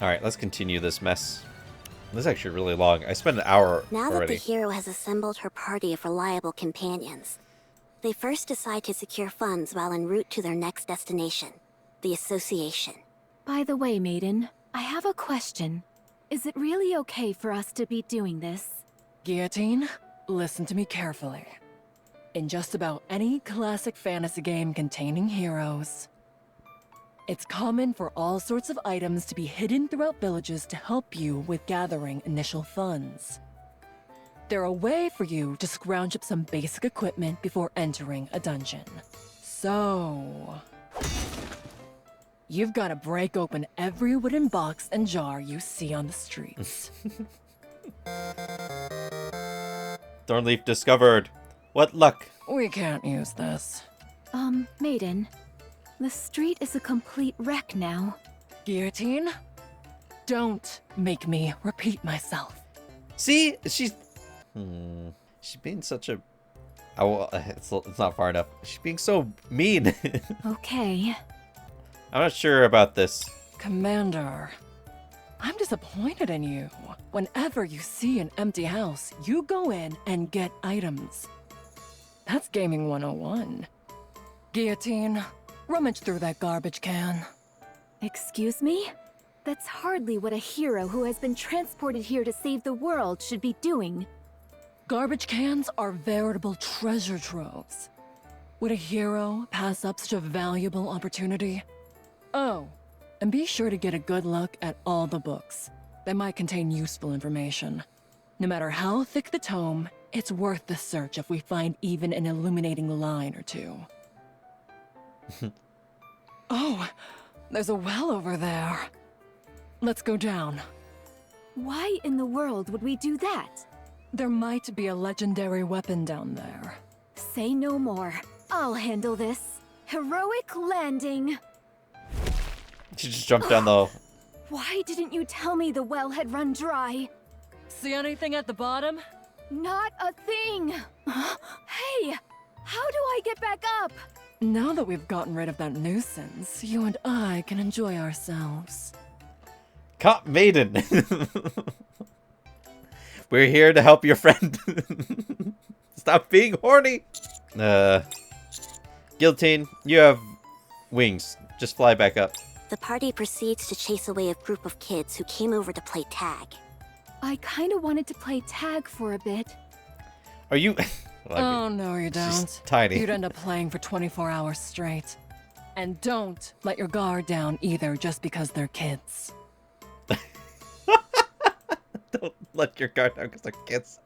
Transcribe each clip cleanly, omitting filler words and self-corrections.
Alright, let's continue this mess. This is actually really long. I spent an hour Now already. that the hero has assembled her party of reliable companions, they first decide to secure funds while en route to their next destination, the Association. By the way, Maiden, I have a question. Is it really okay for us to be doing this? Guillotine, listen to me carefully. In just about any classic fantasy game containing heroes, it's common for all sorts of items to be hidden throughout villages to help you with gathering initial funds. They're a way for you to scrounge up some basic equipment before entering a dungeon. So, you've got to break open every wooden box and jar you see on the streets. Thornleaf discovered. What luck. We can't use this. Maiden, the street is a complete wreck now. Guillotine, don't make me repeat myself. See? She's being such a... Oh, it's not far enough. She's being so mean. Okay. I'm not sure about this. Commander, I'm disappointed in you. Whenever you see an empty house, you go in and get items. That's Gaming 101. Guillotine, rummage through that garbage can. Excuse me? That's hardly what a hero who has been transported here to save the world should be doing. Garbage cans are veritable treasure troves. Would a hero pass up such a valuable opportunity? Oh, and be sure to get a good look at all the books. They might contain useful information. No matter how thick the tome, it's worth the search if we find even an illuminating line or two. Oh, there's a well over there. Let's go down. Why in the world would we do that? There might be a legendary weapon down there. Say no more. I'll handle this. Heroic landing. She just jumped down the... Why didn't you tell me the well had run dry? See anything at the bottom? Not a thing! Hey! How do I get back up? Now that we've gotten rid of that nuisance, you and I can enjoy ourselves. Cop Maiden! We're here to help your friend. Stop being horny! Guillotine, you have wings. Just fly back up. The party proceeds to chase away a group of kids who came over to play tag. I kinda wanted to play tag for a bit. Are you... Oh, no you don't. She's tiny. You'd end up playing for 24 hours straight. And don't let your guard down either just because they're kids. Don't let your guard down because they're kids.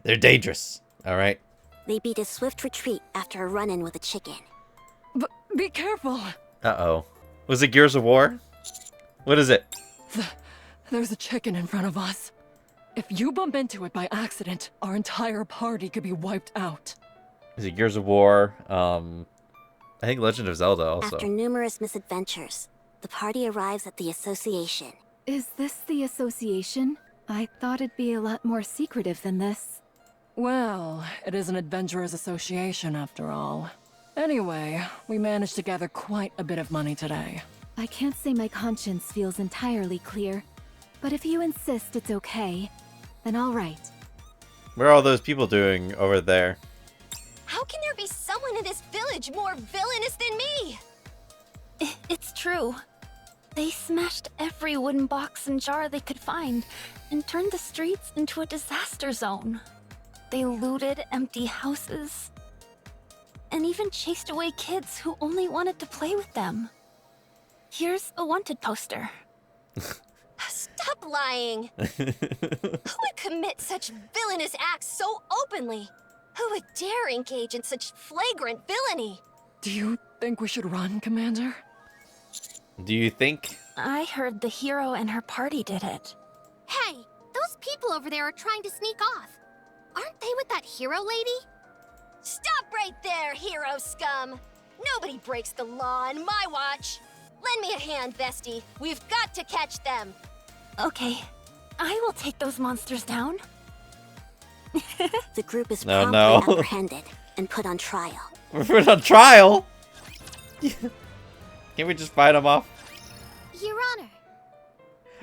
They're dangerous, alright? They beat a swift retreat after a run-in with a chicken. But be careful! Uh-oh. Was it Gears of War? What is it? There's a chicken in front of us. If you bump into it by accident, our entire party could be wiped out. Is it Gears of War? I think Legend of Zelda also. After numerous misadventures, the party arrives at the Association. Is this the association? I thought it'd be a lot more secretive than this. Well, it is an adventurers association after all. Anyway, we managed to gather quite a bit of money today. I can't say my conscience feels entirely clear, but if you insist it's okay, then all right. What are all those people doing over there? How can there be someone in this village more villainous than me? It's true. They smashed every wooden box and jar they could find and turned the streets into a disaster zone. They looted empty houses and even chased away kids who only wanted to play with them. Here's a wanted poster. Stop lying! Who would commit such villainous acts so openly? Who would dare engage in such flagrant villainy? Do you think we should run, Commander? Do you think? I heard the hero and her party did it. Hey, those people over there are trying to sneak off. Aren't they with that hero lady? Stop right there, hero scum! Nobody breaks the law on my watch. Lend me a hand, bestie. We've got to catch them. Okay, I will take those monsters down. The group is No, promptly no. apprehended and put on trial. We're put on trial? Can't we just fight them off? Your Honor.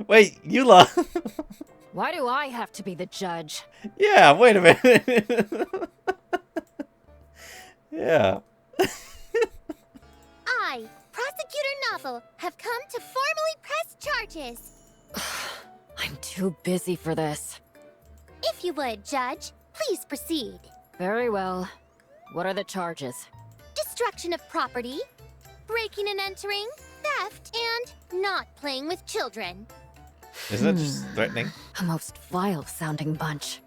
Wait, Yulha. Why do I have to be the judge? Yeah, wait a minute. Yeah. I, Prosecutor Novel, have come to formally press charges. I'm too busy for this. If you would, Judge, please proceed. Very well. What are the charges? Destruction of property, breaking and entering, theft, and not playing with children. Isn't that just threatening? A most vile-sounding bunch.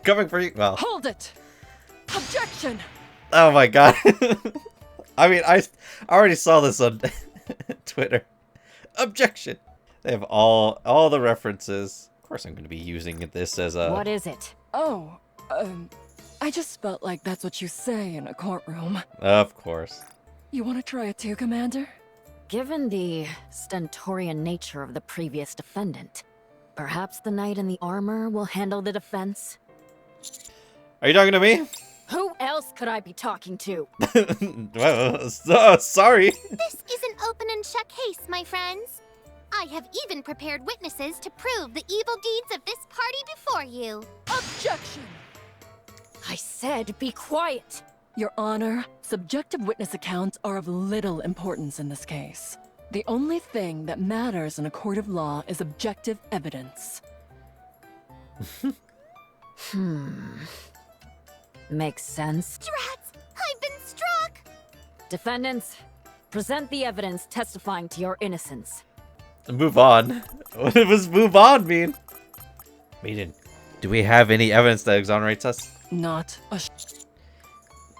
Coming for you. Well. Hold it! Objection! Oh my god. I mean, I already saw this on Twitter. Objection. They have all the references. Of course I'm going to be using this as a... What is it? Oh, I just felt like that's what you say in a courtroom. Of course. You want to try it too, Commander? Given the stentorian nature of the previous defendant, perhaps the knight in the armor will handle the defense? Are you talking to me? Who else could I be talking to? Well, sorry. This is an open and shut case, my friends. I have even prepared witnesses to prove the evil deeds of this party before you. Objection! I said be quiet! Your Honor, subjective witness accounts are of little importance in this case. The only thing that matters in a court of law is objective evidence. Makes sense. Drats! I've been struck! Defendants, present the evidence testifying to your innocence. Move on. What does move on mean? Maiden, do we have any evidence that exonerates us? Not a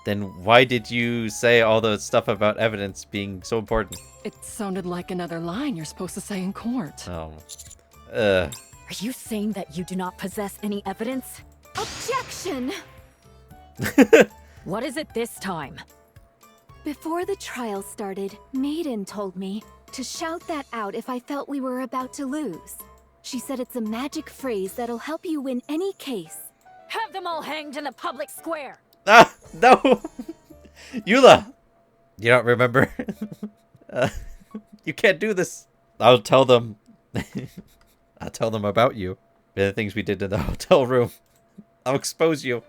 Then why did you say all the stuff about evidence being so important? It sounded like another line you're supposed to say in court. Oh. Are you saying that you do not possess any evidence? Objection! What is it this time? Before the trial started, Maiden told me to shout that out if I felt we were about to lose. She said it's a magic phrase that'll help you win any case. Have them all hanged in the public square! Ah, no! Yulha! You don't remember? You can't do this. I'll tell them. I'll tell them about you. The things we did in the hotel room. I'll expose you.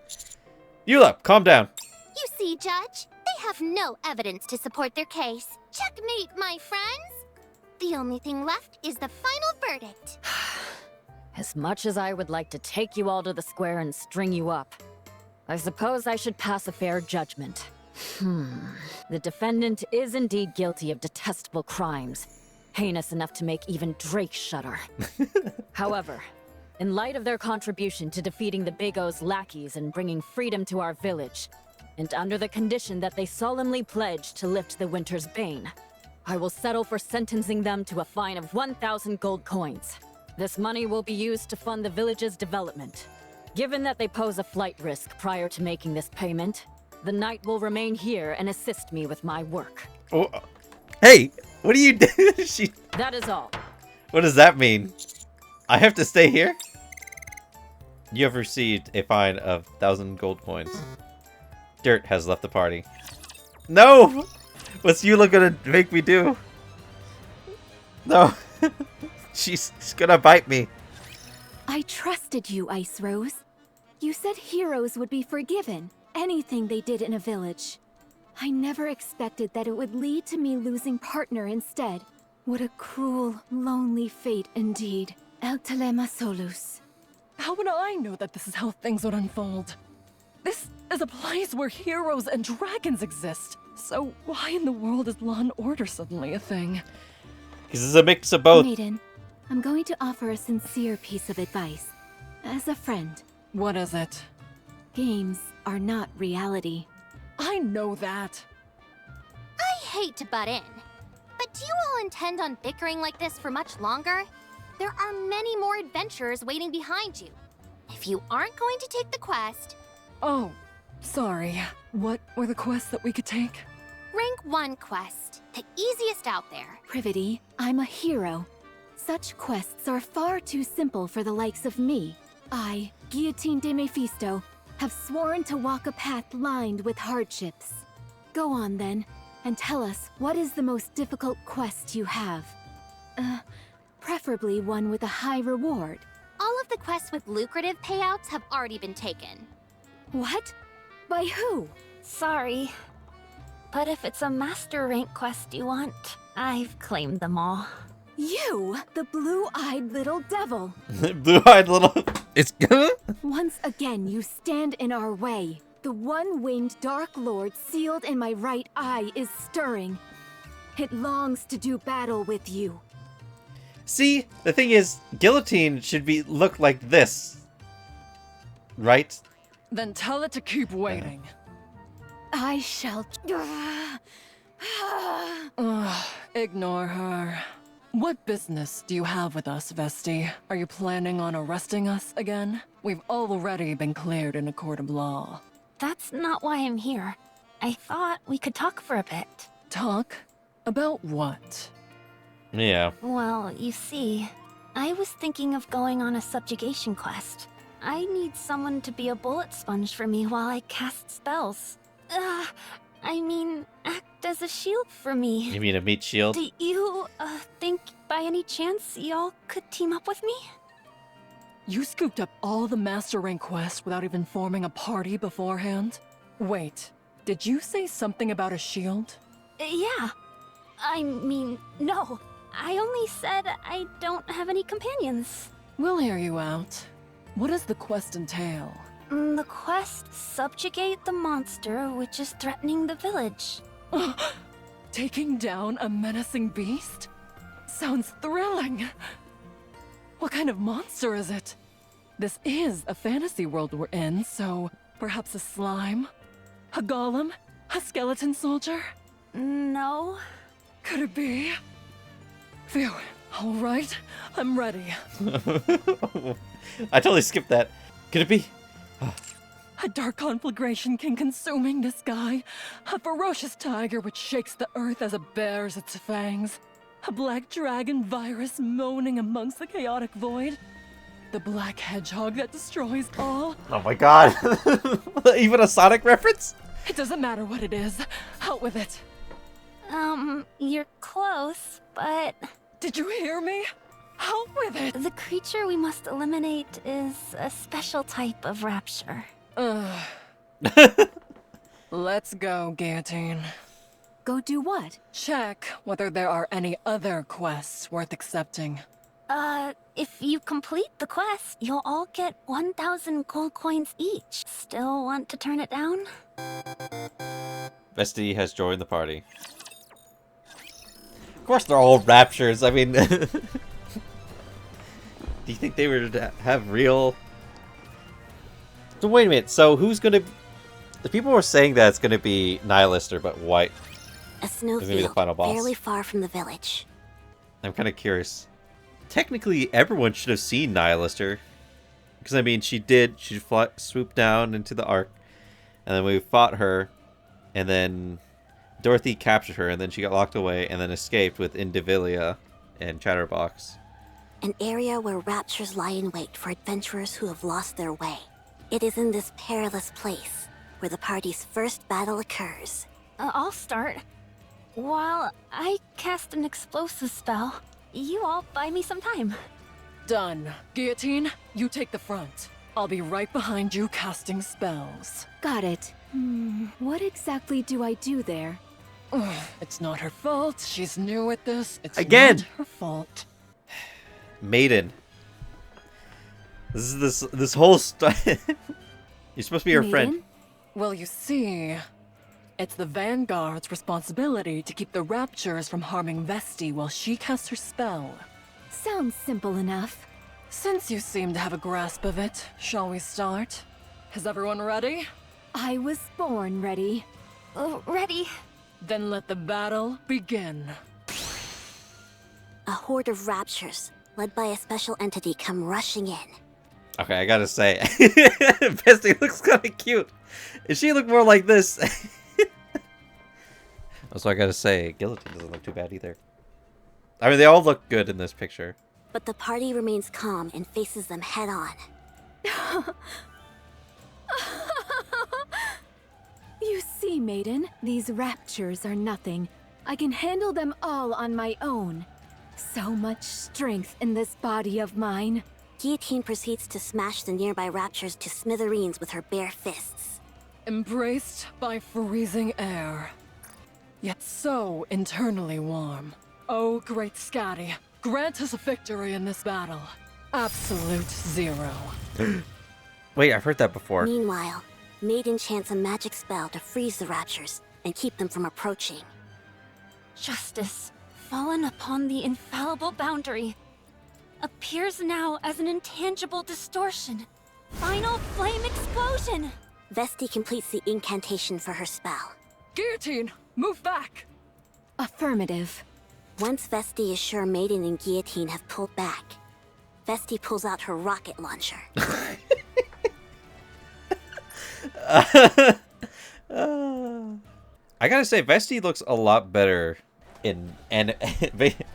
Yulha, calm down. You see, Judge, they have no evidence to support their case. Checkmate, my friends! The only thing left is the final verdict. As much as I would like to take you all to the square and string you up, I suppose I should pass a fair judgment. The defendant is indeed guilty of detestable crimes, heinous enough to make even Drake shudder. However, in light of their contribution to defeating the Big O's lackeys and bringing freedom to our village, and under the condition that they solemnly pledge to lift the winter's bane, I will settle for sentencing them to a fine of 1,000 gold coins. This money will be used to fund the village's development. Given that they pose a flight risk prior to making this payment, the knight will remain here and assist me with my work. Oh, hey, what are you doing? That is all. What does that mean? I have to stay here? You have received a fine of 1,000 gold coins. Dirt has left the party. No! What's Yulha gonna make me do? No. She's gonna bite me. I trusted you, Ice Rose. You said heroes would be forgiven, anything they did in a village. I never expected that it would lead to me losing partner instead. What a cruel, lonely fate indeed. El telema solus. How would I know that this is how things would unfold? This is a place where heroes and dragons exist. So why in the world is Law and Order suddenly a thing? Because it's a mix of both. Maiden, I'm going to offer a sincere piece of advice. As a friend, What is it? games are not reality. I know that. I hate to butt in, but do you all intend on bickering like this for much longer? There are many more adventurers waiting behind you. If you aren't going to take the quest, Oh, sorry. What were the quests that we could take? rank 1 quest, the easiest out there. Privity, I'm a hero. Such quests are far too simple for the likes of me. I, Guillotine de Mephisto, have sworn to walk a path lined with hardships. Go on then. and tell us what is the most difficult quest you have. Preferably one with a high reward. All of the quests with lucrative payouts have already been taken. What? By who? Sorry. But if it's a master rank quest you want, I've claimed them all. You, the blue-eyed little devil. Blue-eyed little... It's gonna... Once again, you stand in our way. The one-winged Dark Lord sealed in my right eye is stirring. It longs to do battle with you. See, the thing is, guillotine should look like this. Right? Then tell it to keep waiting. I shall... Ugh, ignore her. What business do you have with us, Vesti? Are you planning on arresting us again? We've already been cleared in a court of law. That's not why I'm here. I thought we could talk for a bit. Talk? About what? Yeah. Well, you see, I was thinking of going on a subjugation quest. I need someone to be a bullet sponge for me while I cast spells. Act as a shield for me. You mean a meat shield? Do you, think by any chance y'all could team up with me? You scooped up all the master rank quests without even forming a party beforehand? Wait, did you say something about a shield? Yeah. No. I only said I don't have any companions. We'll hear you out. What does the quest entail? The quest, subjugate the monster which is threatening the village. Taking down a menacing beast? Sounds thrilling. What kind of monster is it? This is a fantasy world we're in, so perhaps a slime? A golem? A skeleton soldier? No. Could it be? Phew. All right, I'm ready. I totally skipped that. Could it be? A dark conflagration king consuming the sky. A ferocious tiger which shakes the earth as it bares its fangs. A black dragon virus moaning amongst the chaotic void. The black hedgehog that destroys all. Oh my god. Even a Sonic reference? It doesn't matter what it is. Out with it. You're close, but... Did you hear me? Out with it! The creature we must eliminate is a special type of rapture. Ugh. Let's go, Guillotine. Go do what? Check whether there are any other quests worth accepting. If you complete the quest, you'll all get 1,000 gold coins each. Still want to turn it down? Vesti has joined the party. Of course they're all raptures. I mean... Do you think they would have real... So wait a minute, so who's gonna... The people were saying that it's gonna be Nihilister, but white. A Maybe the snowfield, final boss. fairly far from the village. I'm kind of curious. Technically, everyone should have seen Nihilister. Because, I mean, she did. She swooped down into the Ark. And then we fought her. And then Dorothy captured her. And then she got locked away. And then escaped with Indivilia and Chatterbox. An area where raptures lie in wait for adventurers who have lost their way. It is in this perilous place where the party's first battle occurs. I'll start. While I cast an explosive spell, you all buy me some time. Done. Guillotine, you take the front. I'll be right behind you casting spells. Got it. What exactly do I do there? Ugh, it's not her fault. She's new at this. It's Again! not her fault. Maiden. This whole You're supposed to be her friend. Maiden? Well, you see, it's the Vanguard's responsibility to keep the Raptures from harming Vesti while she casts her spell. Sounds simple enough. Since you seem to have a grasp of it, shall we start? Is everyone ready? I was born ready. Ready? Then let the battle begin. A horde of raptures, led by a special entity, come rushing in. Okay, I gotta say, Vesti looks kind of cute. If she looked more like this... Also, I gotta say, Guillotine doesn't look too bad either. I mean, they all look good in this picture. But the party remains calm and faces them head on. You see, Maiden, these raptures are nothing. I can handle them all on my own. So much strength in this body of mine. Guillotine proceeds to smash the nearby raptures to smithereens with her bare fists. Embraced by freezing air, yet so internally warm. Oh, great Scatty, grant us a victory in this battle. Absolute zero. Wait, I've heard that before. Meanwhile, Maiden chants a magic spell to freeze the raptures and keep them from approaching. Justice, fallen upon the infallible boundary, appears now as an intangible distortion. Final flame explosion! Vesti completes the incantation for her spell. Guillotine, move back! Affirmative. Once Vesti is sure Maiden and Guillotine have pulled back, Vesti pulls out her rocket launcher. I gotta say, Vesti looks a lot better in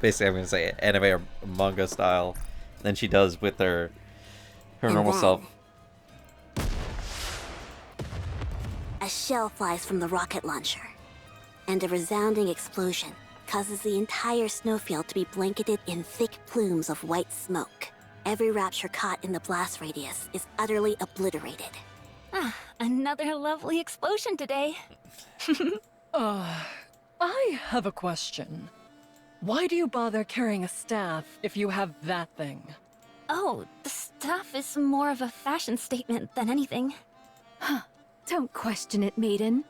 basically I'm gonna say anime or manga style than she does with her normal then, self. A shell flies from the rocket launcher, and a resounding explosion causes the entire snowfield to be blanketed in thick plumes of white smoke. Every rapture caught in the blast radius is utterly obliterated. Ah, another lovely explosion today. I have a question. Why do you bother carrying a staff if you have that thing? Oh, the staff is more of a fashion statement than anything. Don't question it, Maiden.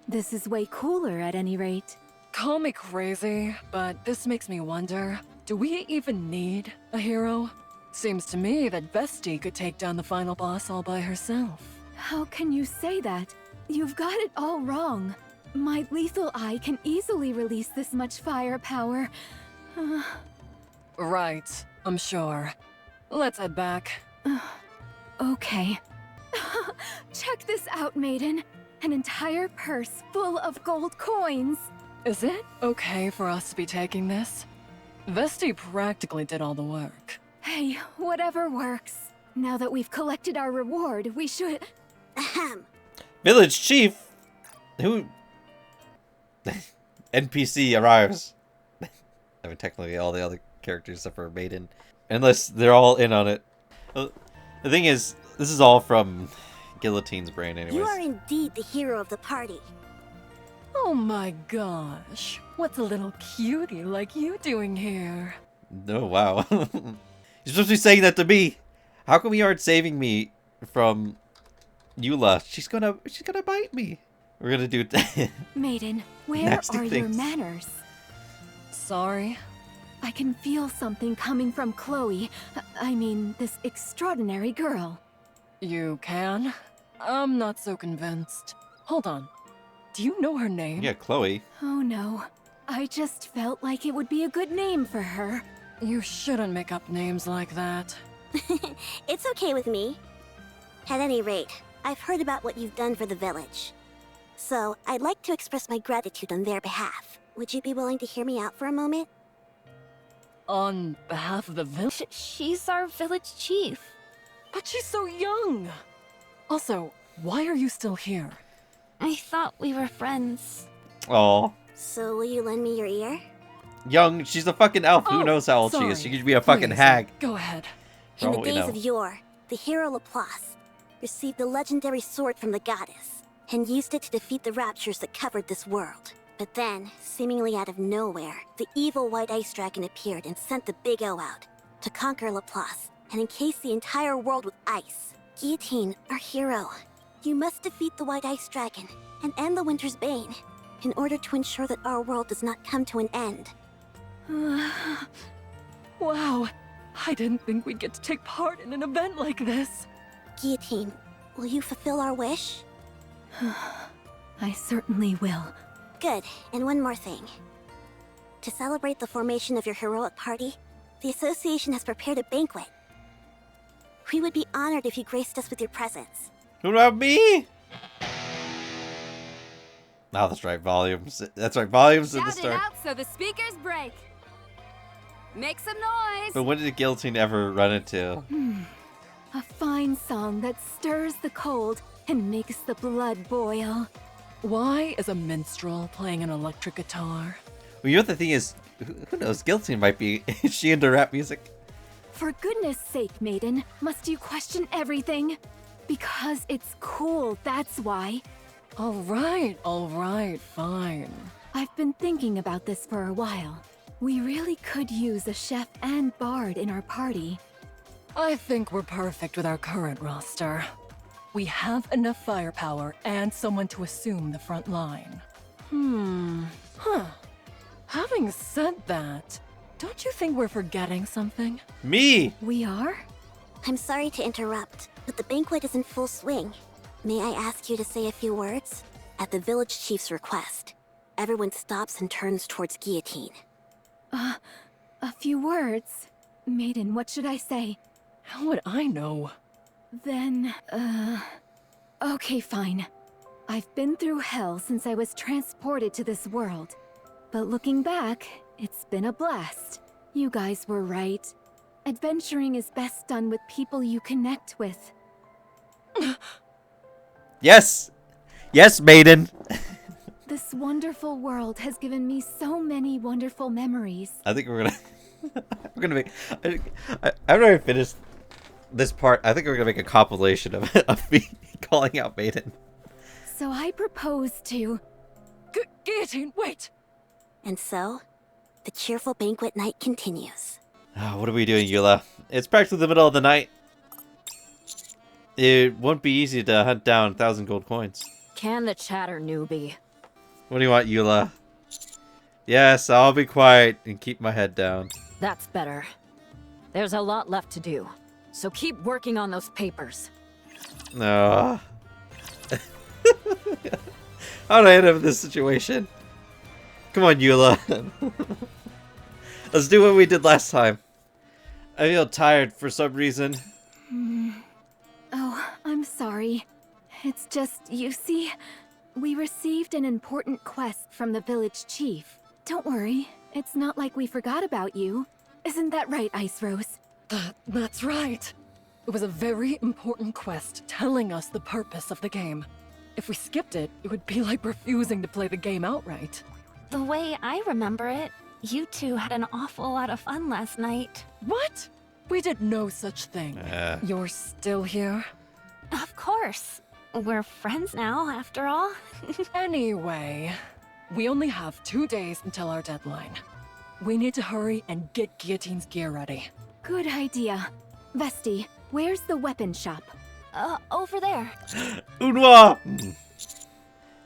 This is way cooler at any rate. Call me crazy, but this makes me wonder, do we even need a hero? Seems to me that Vesti could take down the final boss all by herself. How can you say that? You've got it all wrong. My lethal eye can easily release this much firepower. Right, I'm sure. Let's head back. Okay. Check this out, Maiden. An entire purse full of gold coins. Is it okay for us to be taking this? Vesti practically did all the work. Hey, whatever works. Now that we've collected our reward, we should... Ahem. Village chief, who NPC arrives. I mean, technically all the other characters except for Maiden, unless they're all in on it. The thing is, this is all from Guillotine's brain, anyways. You are indeed the hero of the party. Oh my gosh, what's a little cutie like you doing here? No, wow. You're supposed to be saying that to me. How come you aren't saving me from Yulha? She's gonna bite me. We're gonna do Maiden, where nasty are your things. manners? Sorry? I can feel something coming from Chloe. I mean, this extraordinary girl. You can? I'm not so convinced. Hold on. Do you know her name? Yeah, Chloe. Oh no. I just felt like it would be a good name for her. You shouldn't make up names like that. It's okay with me. At any rate, I've heard about what you've done for the village. So, I'd like to express my gratitude on their behalf. Would you be willing to hear me out for a moment? On behalf of the village? She's our village chief. But she's so young! Also, why are you still here? I thought we were friends. Aw. So, will you lend me your ear? Young, she's a fucking elf. Who Oh, knows how old she sorry. is? She could be a fucking Please, hag. Go ahead. For In all the we days know. of yore, the hero Laplace received the legendary sword from the goddess and used it to defeat the raptures that covered this world. But then, seemingly out of nowhere, the evil White Ice Dragon appeared and sent the Big O out to conquer Laplace and encase the entire world with ice. Guillotine, our hero, you must defeat the White Ice Dragon and end the Winter's Bane in order to ensure that our world does not come to an end. Wow, I didn't think we'd get to take part in an event like this. Guillotine, will you fulfill our wish? I certainly will. Good, and one more thing. To celebrate the formation of your heroic party, the association has prepared a banquet. We would be honored if you graced us with your presence. Who about me? Oh, that's right, volumes. That's right, volumes at the start. so the speakers break. Make some noise. But when did Guillotine ever run into? A fine song that stirs the cold and makes the blood boil. Why is a minstrel playing an electric guitar? Well, you know what the thing is? Who knows? Guillotine might be. Is she into rap music? For goodness sake, maiden, must you question everything? Because it's cool, that's why. All right, fine. I've been thinking about this for a while. We really could use a chef and bard in our party. I think we're perfect with our current roster. We have enough firepower and someone to assume the front line. Having said that, don't you think we're forgetting something? Me! We are? I'm sorry to interrupt, but the banquet is in full swing. May I ask you to say a few words? At the village chief's request, everyone stops and turns towards Guillotine. A few words? Maiden, what should I say? How would I know? Then, okay, fine. I've been through hell since I was transported to this world. But looking back, it's been a blast. You guys were right. Adventuring is best done with people you connect with. Yes! Yes, maiden! This wonderful world has given me so many wonderful memories. I think we're gonna... we're gonna make... After I finish this part, I think we're gonna make a compilation of me calling out maiden. So I propose to... Guillotine, wait! And so, the cheerful banquet night continues. Oh, what are we doing, Yulha? It's practically the middle of the night. It won't be easy to hunt down 1,000 gold coins. Can the chatter, newbie? What do you want, Yulha? Yes, I'll be quiet and keep my head down. That's better. There's a lot left to do, so keep working on those papers. No. How do I end up in this situation? Come on, Yulha. Let's do what we did last time. I feel tired for some reason. Oh, I'm sorry. It's just, you see, we received an important quest from the village chief. Don't worry, it's not like we forgot about you. Isn't that right, Ice Rose? That's right. It was a very important quest telling us the purpose of the game. If we skipped it, it would be like refusing to play the game outright. The way I remember it, you two had an awful lot of fun last night. What? We did no such thing. You're still here? Of course. We're friends now, after all. Anyway, we only have 2 days until our deadline. We need to hurry and get Guillotine's gear ready. Good idea. Vesti, where's the weapon shop? Over there. Unwa!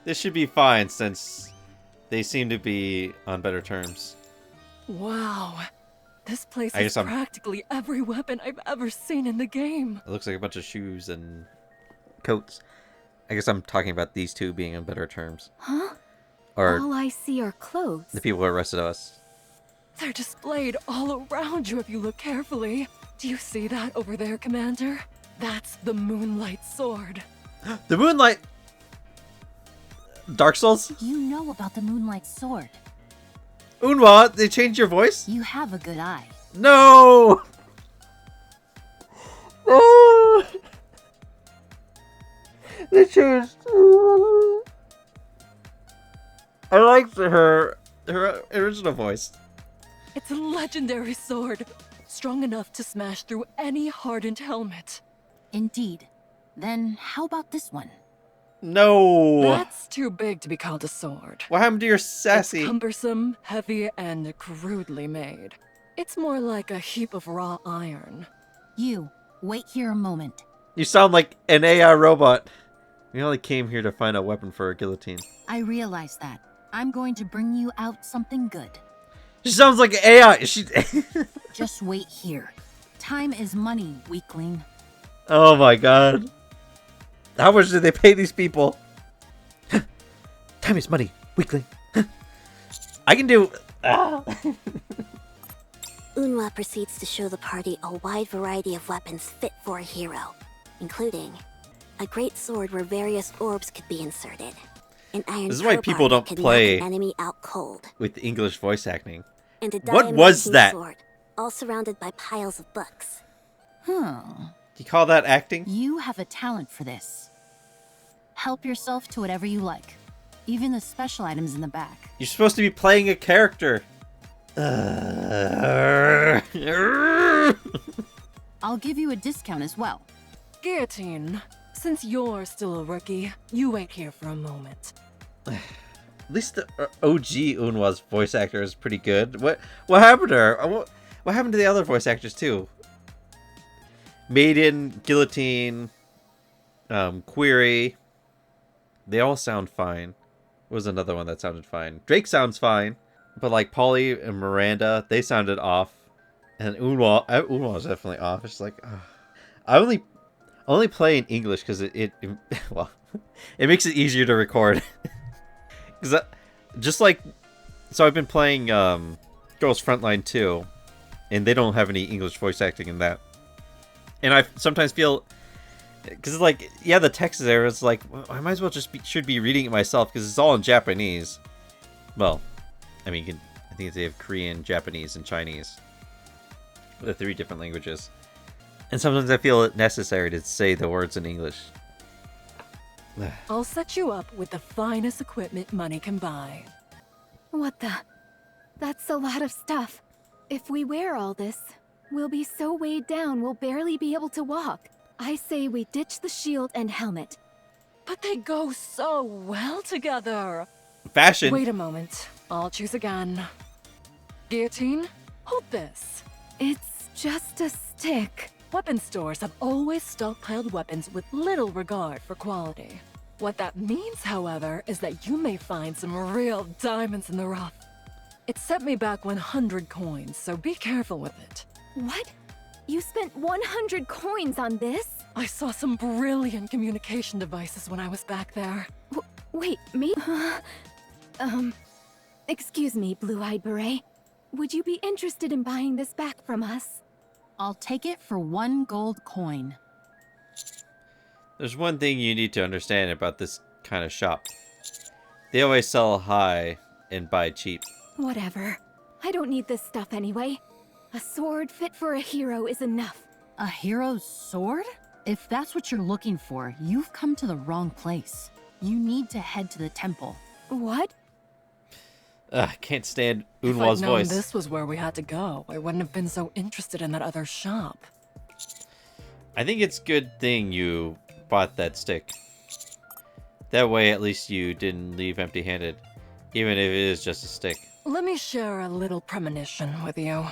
This should be fine since they seem to be on better terms. Wow. This place I has guess practically every weapon I've ever seen in the game. It looks like a bunch of shoes and coats. I guess I'm talking about these two being on better terms. Huh? Or All I see are clothes. the people who arrested us. They're displayed all around you if you look carefully. Do you see that over there, Commander? That's the Moonlight Sword. The Moonlight... Dark Souls? You know about the Moonlight Sword. Unwa, they changed your voice? You have a good eye. No! No! They changed... I liked her original voice. It's a legendary sword, strong enough to smash through any hardened helmet. Indeed. Then how about this one? No! That's too big to be called a sword. What happened to your sassy? It's cumbersome, heavy, and crudely made. It's more like a heap of raw iron. You, wait here a moment. You sound like an AI robot. We only came here to find a weapon for a guillotine. I realize that. I'm going to bring you out something good. She sounds like AI. She. Just wait here. Time is money, weakling. Oh my god. How much did they pay these people? Time is money, weakling. I can do... Unwa proceeds to show the party a wide variety of weapons fit for a hero, including a great sword where various orbs could be inserted, an iron This is why crowbar people don't that could play knock an enemy out cold, with English voice acting. and a What was diamond-looking that? sword, all surrounded by piles of books. Do you call that acting? You have a talent for this. Help yourself to whatever you like. Even the special items in the back. You're supposed to be playing a character. I'll give you a discount as well. Guillotine, since you're still a rookie, you wait here for a moment. At least the OG Unwa's voice actor is pretty good. What happened to her? What happened to the other voice actors too? Maiden, Guillotine, Query. They all sound fine. What was another one that sounded fine? Drake sounds fine, but like Polly and Miranda, they sounded off. And Unwa was definitely off. It's like, I only play in English because it well, it makes it easier to record. Because just like, so I've been playing Girls Frontline 2, and they don't have any English voice acting in that. And I sometimes feel, because it's like, yeah, the text is there. It's like, well, I might as well should be reading it myself because it's all in Japanese. Well, I mean, I think they have Korean, Japanese, and Chinese. The 3 different languages. And sometimes I feel it necessary to say the words in English. I'll set you up with the finest equipment money can buy. What the? That's a lot of stuff. If we wear all this, we'll be so weighed down we'll barely be able to walk. I say we ditch the shield and helmet. But they go so well together. Fashion. Wait a moment. I'll choose again. Guillotine, hold this. It's just a stick. Weapon stores have always stockpiled weapons with little regard for quality. What that means, however, is that you may find some real diamonds in the rough. It set me back 100 coins, so be careful with it. What? You spent 100 coins on this? I saw some brilliant communication devices when I was back there. Wait, me? Excuse me, Blue-Eyed Beret. Would you be interested in buying this back from us? I'll take it for 1 gold coin. There's one thing you need to understand about this kind of shop. They always sell high and buy cheap. Whatever. I don't need this stuff anyway. A sword fit for a hero is enough. A hero's sword? If that's what you're looking for, you've come to the wrong place. You need to head to the temple. What? I can't stand If Unwa's I'd known voice. this was where we had to go, I wouldn't have been so interested in that other shop. I think it's a good thing you bought that stick. That way at least you didn't leave empty-handed, even if it is just a stick. Let me share a little premonition with you.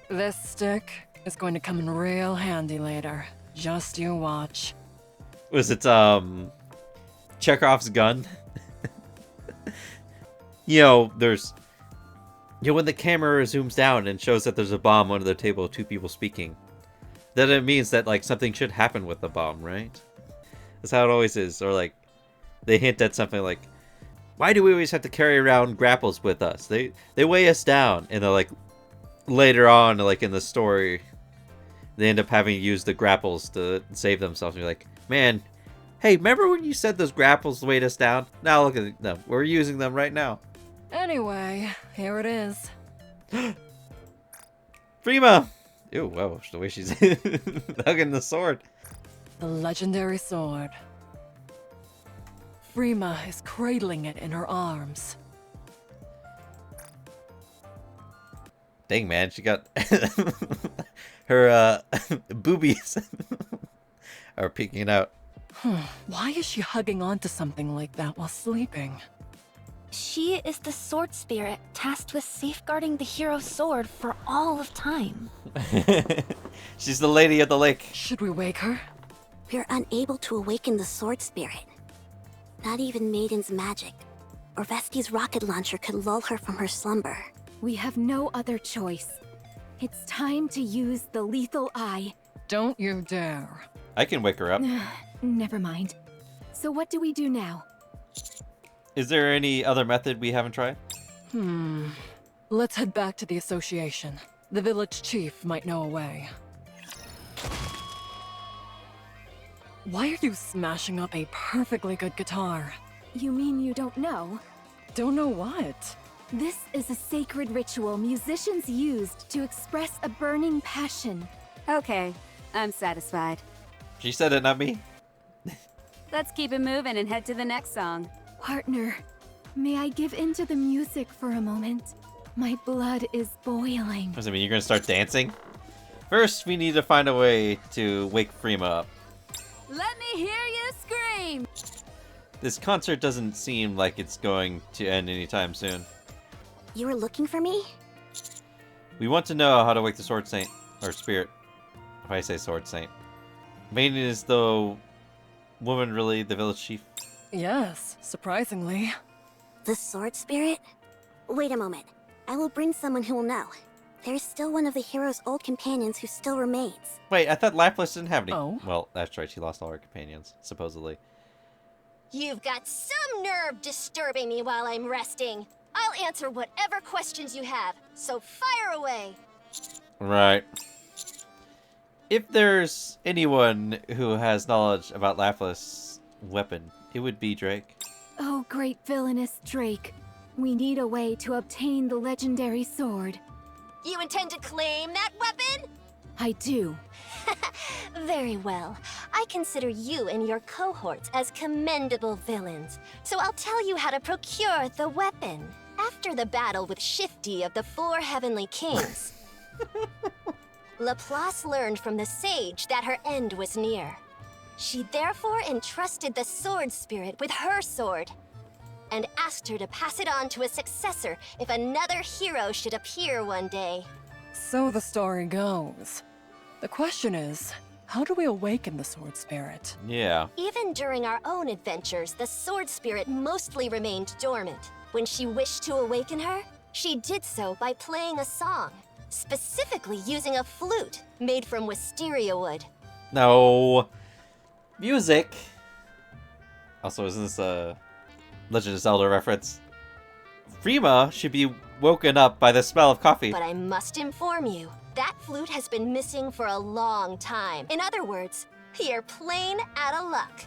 This stick is going to come in real handy later. Just you watch. Was it Chekhov's gun? There's when the camera zooms down and shows that there's a bomb under the table of 2 people speaking, then it means that like something should happen with the bomb, right? That's how it always is. Or like they hint at something like, why do we always have to carry around grapples with us? They weigh us down. And they're like, later on, like in the story, they end up having to use the grapples to save themselves. And you're like, man, hey, remember when you said those grapples weighed us down? Now look at them. We're using them right now. Anyway, here it is. Prima! Ew, whoa, the way she's hugging the sword. The legendary sword. Frima is cradling it in her arms. Dang, man, she got her boobies are peeking out. Why is she hugging onto something like that while sleeping? She is the sword spirit tasked with safeguarding the hero's sword for all of time. She's the lady of the lake. Should we wake her? We're unable to awaken the sword spirit. Not even Maiden's magic or Vesti's rocket launcher could lull her from her slumber. We have no other choice. It's time to use the lethal eye. Don't you dare. I can wake her up. Never mind. So what do we do now? Is there any other method we haven't tried? Let's head back to the association. The village chief might know a way. Why are you smashing up a perfectly good guitar? You mean you don't know? Don't know what? This is a sacred ritual musicians used to express a burning passion. Okay, I'm satisfied. She said it, not me. Let's keep it moving and head to the next song. Partner, may I give in to the music for a moment? My blood is boiling. What does it mean? You're gonna start dancing? First, we need to find a way to wake Frima up. Let me hear you scream! This concert doesn't seem like it's going to end anytime soon. You were looking for me? We want to know how to wake the Sword Saint, or Spirit, if I say Sword Saint. Maiden, is the woman really the village chief? Yes, surprisingly. The sword spirit? Wait a moment. I will bring someone who will know. There is still one of the hero's old companions who still remains. Wait, I thought Lapras didn't have any. Oh. Well, that's right, she lost all her companions, supposedly. You've got some nerve disturbing me while I'm resting. I'll answer whatever questions you have, so fire away. Right. If there's anyone who has knowledge about Lapras' weapon, it would be Drake. Oh, great villainous Drake. We need a way to obtain the legendary sword. You intend to claim that weapon? I do. Very well. I consider you and your cohorts as commendable villains, so I'll tell you how to procure the weapon. After the battle with Shifty of the Four Heavenly Kings, Laplace learned from the sage that her end was near. She therefore entrusted the sword spirit with her sword, and asked her to pass it on to a successor if another hero should appear one day. So the story goes. The question is, how do we awaken the sword spirit? Yeah. Even during our own adventures, the sword spirit mostly remained dormant. When she wished to awaken her, she did so by playing a song, specifically using a flute made from wisteria wood. No. Music. Also, isn't this a Legend of Zelda reference? Frima should be woken up by the smell of coffee. But I must inform you, that flute has been missing for a long time. In other words, you're plain out of luck.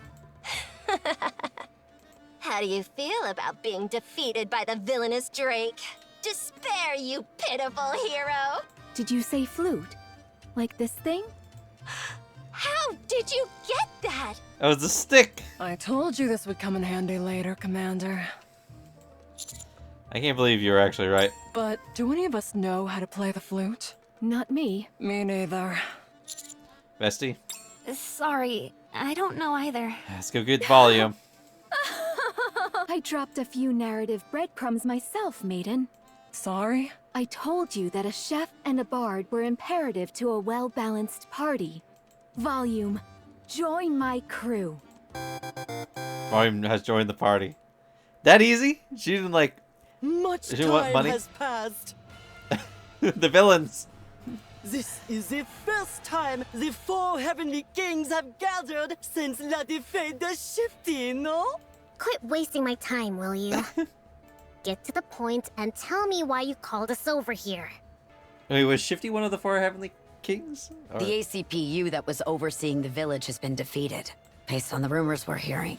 How do you feel about being defeated by the villainous Drake? Despair, you pitiful hero! Did you say flute? Like this thing? How did you get that? That was a stick. I told you this would come in handy later, Commander. I can't believe you were actually right. But do any of us know how to play the flute? Not me. Me neither. Bestie, Sorry, I don't know either. let's go get volume. I dropped a few narrative breadcrumbs myself, Maiden. Sorry? I told you that a chef and a bard were imperative to a well-balanced party. Volume, join my crew. Volume has joined the party. That easy? She didn't like Much Does she want time money? has passed. the villains. This is the first time the four heavenly kings have gathered since La Defeat de Shifty, no? Quit wasting my time, will you? Get to the point and tell me why you called us over here. Wait, was Shifty one of the four heavenly kings? Or- The ACPU that was overseeing the village has been defeated, based on the rumors we're hearing.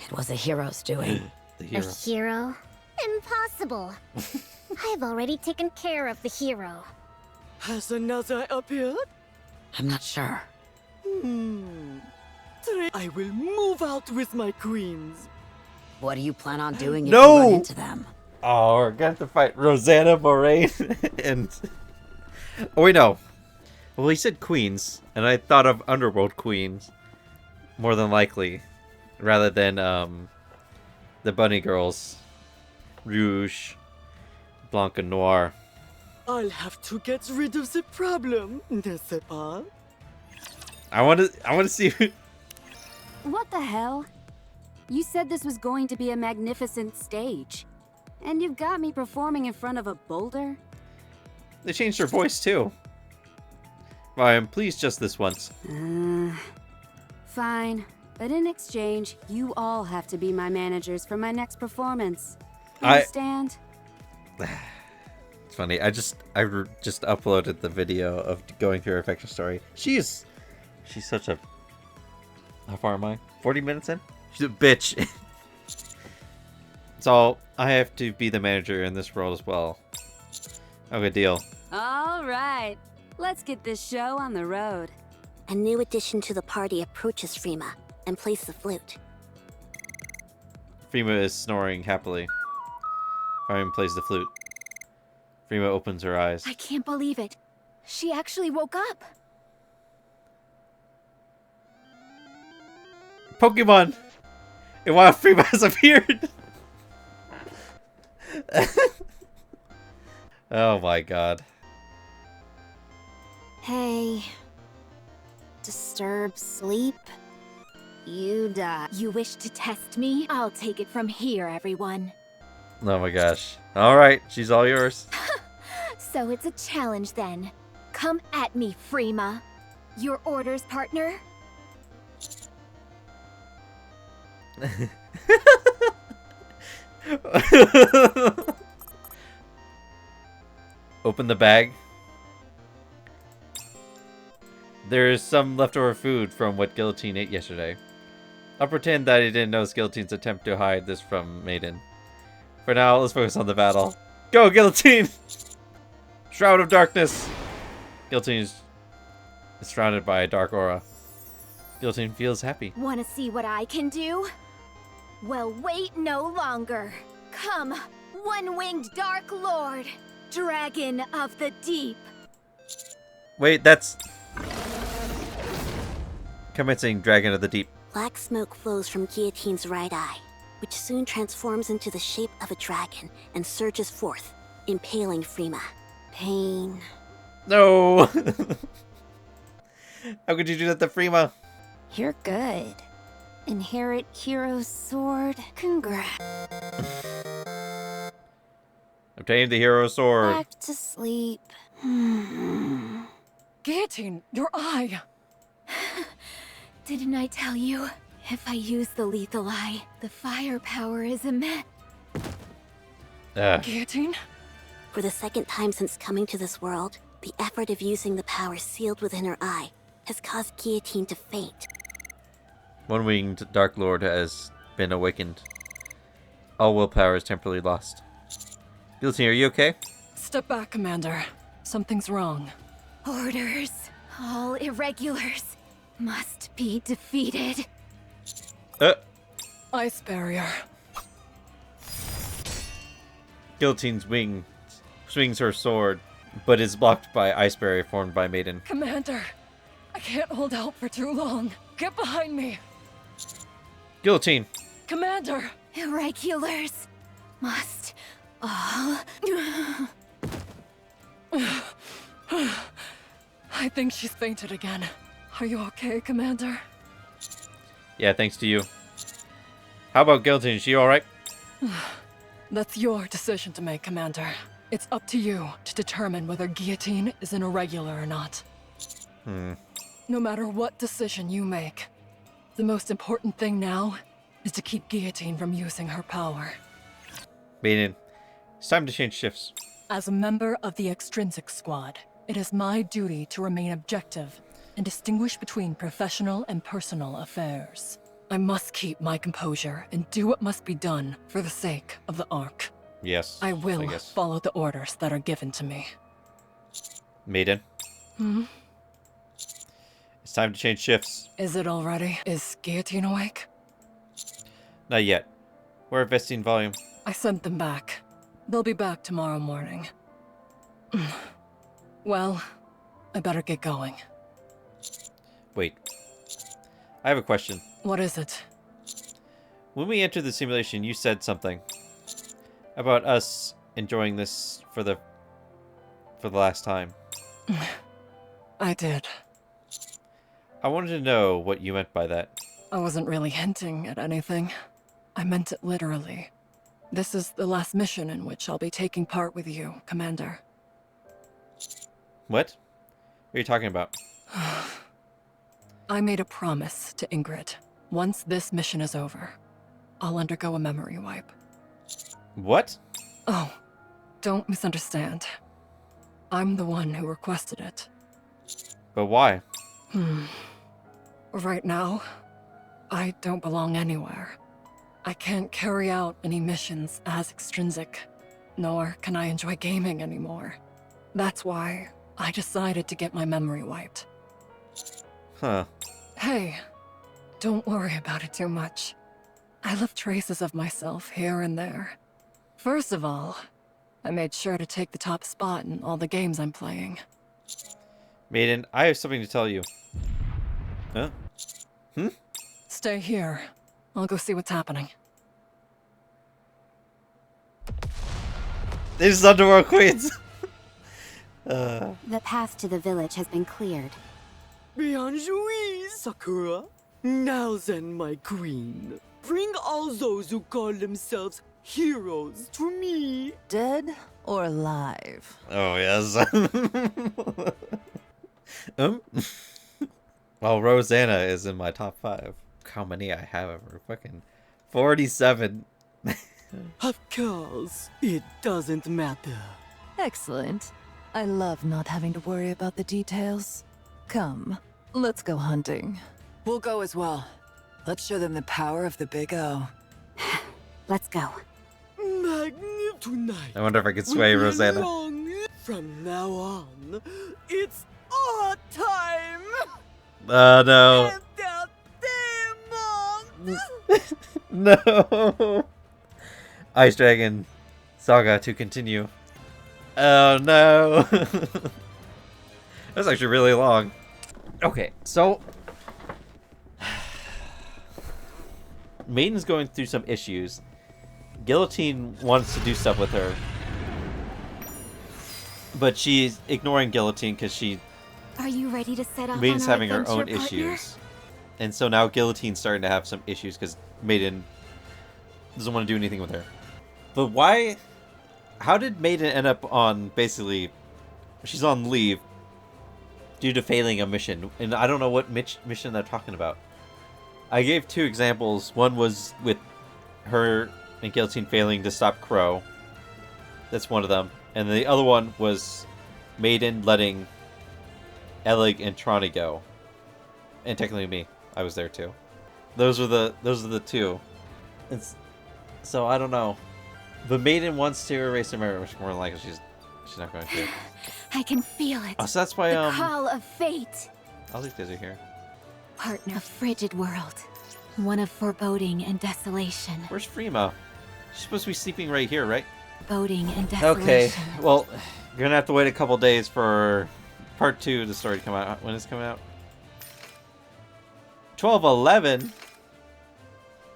It was a hero's doing. the A hero. hero? Impossible. I've already taken care of the hero. Has another appeared? I'm not sure. I will move out with my queens. What do you plan on doing if No! you run into them? Oh, we're gonna have to fight Rosanna, Moraine, and... Oh, wait, no. Well, he said queens, and I thought of Underworld queens, more than likely, rather than, the bunny girls. Rouge, Blanc and Noir. I'll have to get rid of the problem, n'est-ce pas? I want to see... What the hell? You said this was going to be a magnificent stage. And you've got me performing in front of a boulder? They changed her voice, too. Ryan, please just this once. Fine. But in exchange, you all have to be my managers for my next performance. Understand? It's funny. I just uploaded the video of going through her affection story. She's such a... How far am I? 40 minutes in? She's a bitch. So, I have to be the manager in this world as well. Okay, deal. All right. Let's get this show on the road. A new addition to the party approaches Frima and plays the flute. Frima is snoring happily. Fireman plays the flute. Frima opens her eyes. I can't believe it. She actually woke up. Pokemon! And while Frima has appeared! Oh my god. Hey. Disturb sleep? You die. You wish to test me? I'll take it from here, everyone. Oh my gosh. Alright, she's all yours. So it's a challenge then. Come at me, Frima. Your orders, partner? Open the bag. There is some leftover food from what Guillotine ate yesterday. I'll pretend that I didn't notice Guillotine's attempt to hide this from Maiden. For now, let's focus on the battle. Go, Guillotine! Shroud of Darkness! Guillotine is surrounded by a dark aura. Guillotine feels happy. Wanna see what I can do? Well, wait no longer. Come, one-winged Dark Lord, Dragon of the Deep. Wait, that's... Commencing Dragon of the Deep. Black smoke flows from Guillotine's right eye, which soon transforms into the shape of a dragon and surges forth, impaling Frima. Pain. No! How could you do that to Frima? You're good. Inherit hero's sword. Congrats. Obtain the hero sword. Back to sleep. Guillotine, your eye! Didn't I tell you? If I use the lethal eye, the firepower is immense. Guillotine? For the second time since coming to this world, the effort of using the power sealed within her eye has caused Guillotine to faint. One-winged Dark Lord has been awakened. All willpower is temporarily lost. Guillotine, are you okay? Step back, Commander. Something's wrong. Orders, all irregulars, must be defeated. Ice barrier. Guillotine's wing swings her sword, but is blocked by ice barrier formed by Maiden. Commander, I can't hold out for too long. Get behind me. Guillotine! Commander! Irregulars must all... I think she's fainted again. Are you okay, Commander? Yeah, thanks to you. How about Guillotine? Is she alright? That's your decision to make, Commander. It's up to you to determine whether Guillotine is an irregular or not. No matter what decision you make, the most important thing now is to keep Guillotine from using her power. Maiden, it's time to change shifts. As a member of the Extrinsic Squad, it is my duty to remain objective and distinguish between professional and personal affairs. I must keep my composure and do what must be done for the sake of the Ark. Yes, I will guess. follow the orders that are given to me. Maiden, it's time to change shifts. Is it already? Is Guillotine awake? Not yet. We're investing volume. I sent them back. They'll be back tomorrow morning. Well, I better get going. Wait. I have a question. What is it? When we entered the simulation, you said something about us enjoying this for the last time. I did. I wanted to know what you meant by that. I wasn't really hinting at anything. I meant it literally. This is the last mission in which I'll be taking part with you, Commander. What? What are you talking about? I made a promise to Ingrid. Once this mission is over, I'll undergo a memory wipe. What? Oh, don't misunderstand. I'm the one who requested it. But why? Right now, I don't belong anywhere. I can't carry out any missions as extrinsic, nor can I enjoy gaming anymore. That's why I decided to get my memory wiped. Huh. Hey, don't worry about it too much. I left traces of myself here and there. First of all, I made sure to take the top spot in all the games I'm playing. Maiden, I have something to tell you. Huh? Stay here. I'll go see what's happening. These Underworld Queens! The path to the village has been cleared. Bien joué, Sakura. Now then, my queen, bring all those who call themselves heroes to me. Dead or alive? Oh, yes. Well, Rosanna is in my top 5. How many I have of her? Fucking 47. Of course, it doesn't matter. Excellent. I love not having to worry about the details. Come, let's go hunting. We'll go as well. Let's show them the power of the Big O. Let's go. Tonight. I wonder if I could sway Rosanna. From now on, it's our time. No. And No. Ice Dragon Saga to continue. Oh no. That's actually really long. Okay, so Maiden's going through some issues. Guillotine wants to do stuff with her, but she's ignoring Guillotine because she Are you ready to set off Maiden's on our having her own adventure, partner? issues. And so now Guillotine's starting to have some issues because Maiden doesn't want to do anything with her. But why? How did Maiden end up on, basically, she's on leave due to failing a mission. And I don't know what mission they're talking about. I gave 2 examples. One was with her and Guillotine failing to stop Crow. That's one of them. And the other one was Maiden letting Elig and Trani go. And technically me. I was there too. Those are the 2. So I don't know. But Maiden wants to erase her memory, which more than likely she's not going to. I can feel it. Oh, so that's why the call of fate. I'll leave Dizzy here. Partner, a frigid world. One of foreboding and desolation. Where's Frima? She's supposed to be sleeping right here, right? Foreboding and desolation. Okay. Well, you're gonna have to wait a couple days for part 2 of the story to come out. When is it coming out? 12/11.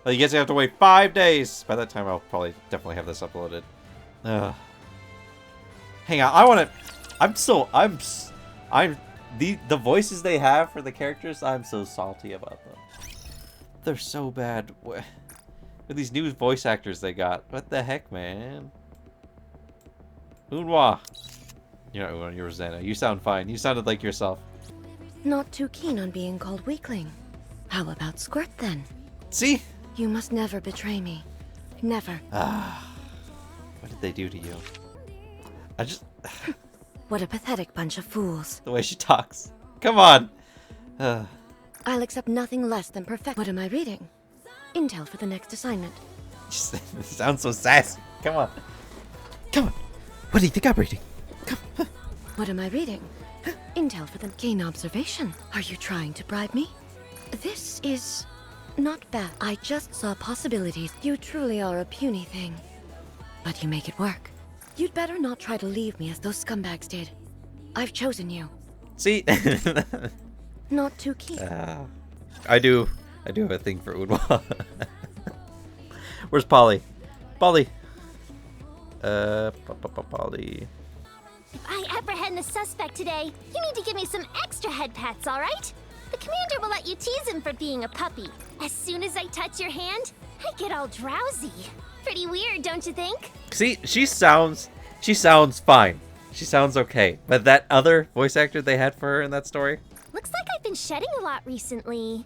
Well, you guys have to wait 5 days. By that time, I'll probably definitely have this uploaded. Hang on, I want to. The voices they have for the characters. I'm so salty about them. They're so bad. With these new voice actors they got. What the heck, man? Unwa. You're not Unwa, you're Rosanna. You sound fine. You sounded like yourself. Not too keen on being called weakling. How about Squirt then? See? You must never betray me. Never. What did they do to you? I just... What a pathetic bunch of fools. The way she talks. Come on! I'll accept nothing less than perfect. What am I reading? Intel for the next assignment. It sounds so sassy. Come on. Come on. What do you think I'm reading? Come on. What am I reading? Intel for the keen observation. Are you trying to bribe me? This is not bad. I just saw possibilities. You truly are a puny thing. But you make it work. You'd better not try to leave me as those scumbags did. I've chosen you. See? Not too keen. I do have a thing for Unwa. Where's Polly? Polly. Polly. If I apprehend the suspect today, you need to give me some extra head pats, alright? The commander will let you tease him for being a puppy. As soon as I touch your hand, I get all drowsy. Pretty weird, don't you think? See, she sounds fine. She sounds okay. But that other voice actor they had for her in that story? Looks like I've been shedding a lot recently.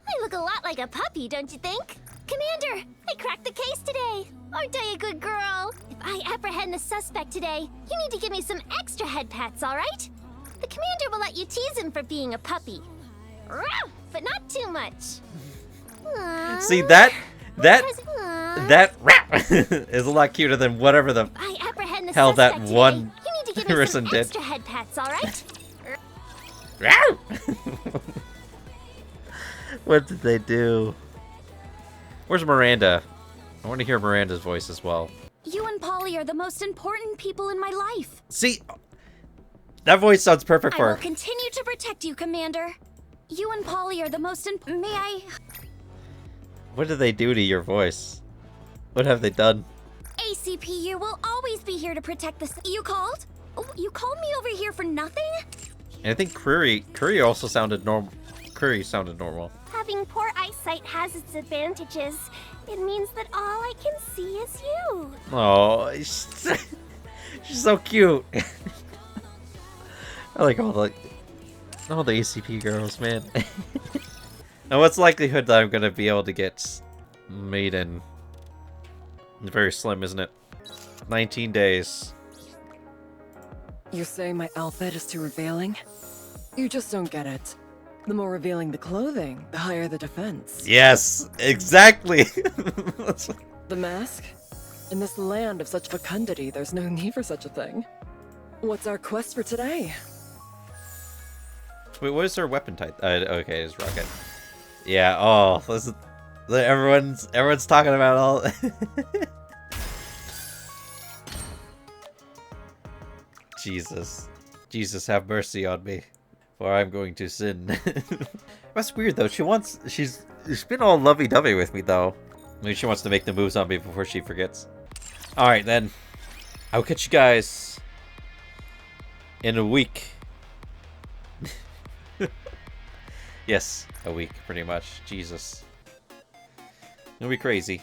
I look a lot like a puppy, don't you think? Commander, I cracked the case today. Aren't I a good girl? If I apprehend the suspect today, you need to give me some extra head pats, alright? The commander will let you tease him for being a puppy. Rawr, but not too much. See, that rap is a lot cuter than whatever the hell that one person did. Extra head pats, alright? What did they do? Where's Miranda? I want to hear Miranda's voice as well. You and Polly are the most important people in my life. See? That voice sounds perfect I for will her. continue to protect you, Commander. You and Polly are the most important. May I? What did they do to your voice? What have they done? ACPU will always be here to protect this. You called? Oh, you called me over here for nothing? And I think Curry also sounded normal. Curry sounded normal. Having poor eyesight has its advantages. It means that all I can see is you. Oh, she's so cute. I like all the ACP girls, man. Now, what's the likelihood that I'm gonna be able to get Maiden? Very slim, isn't it? 19 days. You say my outfit is too revealing? You just don't get it. The more revealing the clothing, the higher the defense. Yes, exactly. The mask? In this land of such fecundity, there's no need for such a thing. What's our quest for today? Wait, what is her weapon type? Okay, it's rocket. Yeah. Oh, listen, everyone's talking about all. Jesus, have mercy on me, for I'm going to sin. That's weird though. She's been all lovey-dovey with me though. Maybe she wants to make the moves on me before she forgets. All right then, I'll catch you guys in a week. Yes, a week, pretty much. Jesus. It'll be crazy.